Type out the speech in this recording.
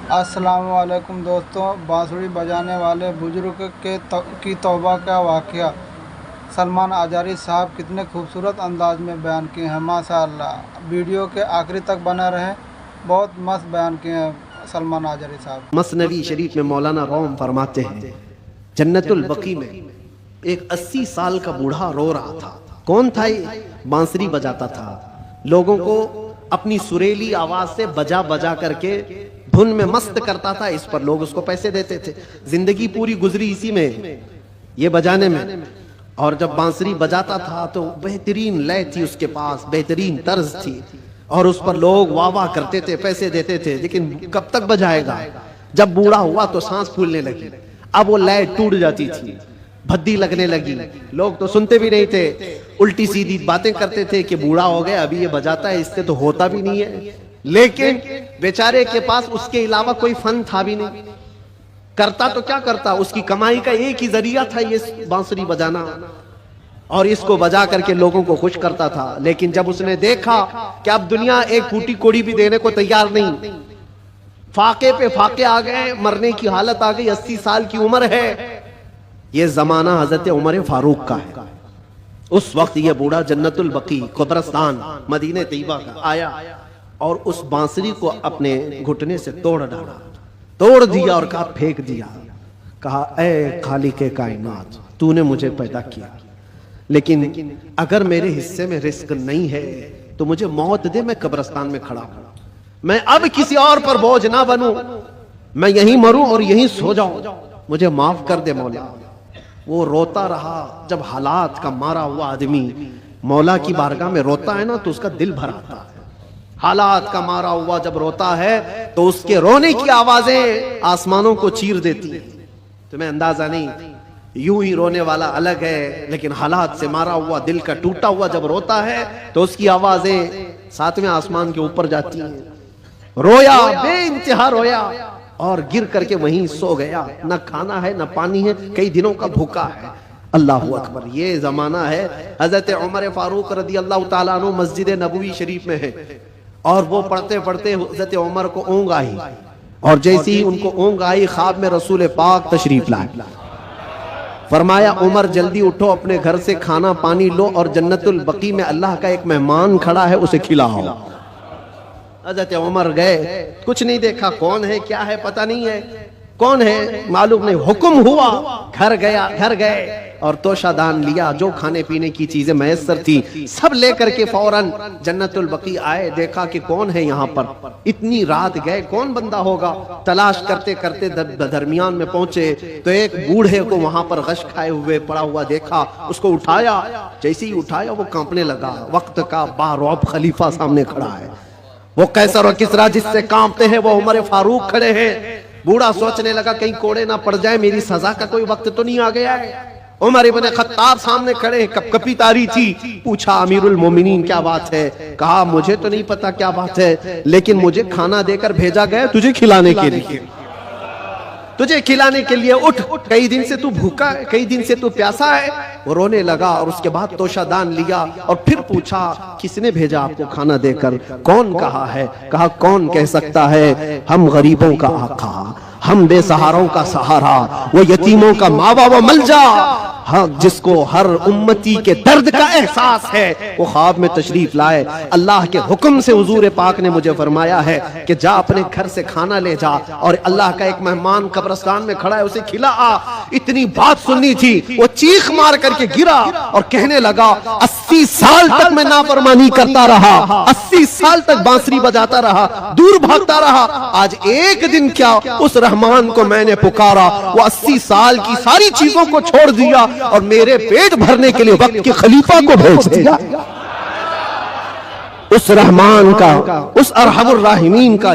अस्सलाम वालेकुम दोस्तों, बांसुरी बजाने वाले बुजुर्ग की तौबा का वाक़या सलमान आजारी साहब कितने खूबसूरत अंदाज में बयान किए हैं। माशाअल्लाह, वीडियो के आखिरी तक बना रहे, बहुत मस्त बयान किए हैं सलमान आजारी साहब। मसनवी शरीफ में मौलाना रौम फरमाते हैं, जन्नतुल बकी में एक 80 साल का बूढ़ा रो रहा था। कौन था ये? बांसुरी बजाता था, लोगों को अपनी सुरीली आवाज से बजा बजा करके धुन में मस्त करता था। इस पर लोग उसको पैसे देते थे। जिंदगी पूरी गुजरी इसी में, ये बजाने में। और जब बांसुरी बजाता था तो बेहतरीन लय थी उसके पास, बेहतरीन तर्ज थी, और उस पर लोग वाह वाह करते थे, पैसे देते थे। लेकिन कब तक बजाएगा? जब बूढ़ा हुआ तो सांस फूलने लगी, अब वो लय टूट जाती थी, भद्दी लगने लगी। लोग तो सुनते भी नहीं थे, उल्टी सीधी बातें करते थे कि बूढ़ा हो गया, अभी ये बजाता है, इससे तो होता भी नहीं है। लेकिन बेचारे के पास उसके अलावा कोई फन था भी नहीं। करता तो क्या करता, उसकी कमाई का एक ही जरिया था ये बांसुरी बजाना, और इसको बजा करके लोगों को खुश करता था। लेकिन जब उसने देखा कि अब दुनिया एक फूटी कोड़ी भी देने को तैयार नहीं, फाके पे फाके आ गए, मरने की हालत आ गई, 80 साल की उम्र है। ये जमाना हजरत उमर फारूक का है। उस वक्त ये बूढ़ा जन्नतुल बकी कब्रिस्तान मदीने तैयबा का आया और उस बांसुरी को अपने घुटने से तोड़ डाला, तोड़ दिया और कहा फेंक दिया। कहा, ऐ खालिके कायनात, तूने मुझे पैदा किया, लेकिन अगर मेरे हिस्से में रिस्क नहीं है तो मुझे मौत दे, मैं कब्रिस्तान में खड़ा हूं, मैं अब किसी और पर बोझ ना बनूं, मैं यहीं मरूं और यहीं सो जाऊं, मुझे माफ कर दे मौला। वो रोता रहा। जब हालात का मारा हुआ आदमी मौला की बारगाह में रोता है ना तो उसका दिल भर आता है। हालात का मारा हुआ जब रोता है तो उसके रोने की आवाजें आसमानों को चीर देती हैं। तुम्हें अंदाजा नहीं, यूं ही रोने वाला अलग है, लेकिन हालात से मारा हुआ, दिल का टूटा हुआ जब रोता है तो उसकी आवाजें सातवें आसमान के ऊपर जाती हैं। रोया, बेइंतहा रोया और गिर करके वहीं सो गया। न खाना है न पानी है, कई दिनों का भूखा है। अल्लाहु अकबर। ये जमाना है हजरत उमर फारूक रदी अल्लाह ताला अन्हु मस्जिद नबवी शरीफ में है, और वो पढ़ते पढ़ते हजरत उमर को ऊँग आई, और जैसे ही उनको ऊँग आई ख्वाब में रसूल पाक तशरीफ लाए। फरमाया, उमर जल्दी उठो, अपने घर से खाना पानी लो, और जन्नतुल बकी में अल्लाह का एक मेहमान खड़ा है, उसे खिलाओ। हजरत उमर गए, कुछ नहीं देखा, कौन है क्या है पता नहीं है, कौन है मालूम नहीं। हुक्म हुआ, घर गए और तोशादान लिया, जो खाने पीने की चीजें मैसर थी सब लेकर के फौरन जन्नतुल बकी आए। देखा कि कौन है यहाँ पर, इतनी रात गए, कौन बंदा होगा। तलाश करते करते दरमियान में पहुंचे तो एक बूढ़े को वहां पर गश खाए हुए पड़ा हुआ देखा, उसको उठाया। जैसे ही उठाया वो कांपने लगा। वक्त का बारौब खलीफा सामने खड़ा है, वो कैसर और किसरा जिससे कांपते हैं वो उमर फारूक खड़े हैं। बूढ़ा सोचने लगा कहीं कोड़े ना पड़ जाए, मेरी सजा का कोई वक्त तो नहीं आ गया है। उमर इब्न खत्ताब सामने खड़े हैं, कपकपी तारी थी। पूछा, अमीरुल मोमिनीन क्या बात है? कहा, मुझे तो नहीं पता क्या बात है, लेकिन मुझे खाना देकर भेजा गया तुझे खिलाने के लिए, तुझे खिलाने के लिए। उठ, कई दिन से तू भूखा है, कई दिन से तू प्यासा है। वो रोने लगा और उसके बाद तोशादान लिया और फिर पूछा, किसने भेजा आपको खाना देकर? कौन कहा है? कहा, कौन कह सकता है? हम गरीबों का आका, हम बेसहारों का सहारा, वो यतीमों का मावा व मलजा, हाँ, जिसको हर उम्मती के दर्द का एहसास है, वो ख्वाब में तशरीफ लाए। अल्लाह के हुक्म से हुजूर पाक ने मुझे फरमाया है कि जा अपने घर से खाना ले जा, और अल्लाह का एक मेहमान कब्रिस्तान में खड़ा है, उसे खिला आ। इतनी बात सुननी थी, वो चीख मार करके गिरा और कहने लगा, 80 साल तक मैं नाफरमानी करता रहा, 80 साल तक बांसुरी बजाता रहा, दूर भागता रहा, आज एक दिन क्या उस रहमान को मैंने पुकारा, वो 80 साल की सारी चीजों को छोड़ दिया और मेरे पेट भरने के लिए वक्त के खलीफा को भेज दिया। उस रहमान का, उस अरहमुर राहिमीन का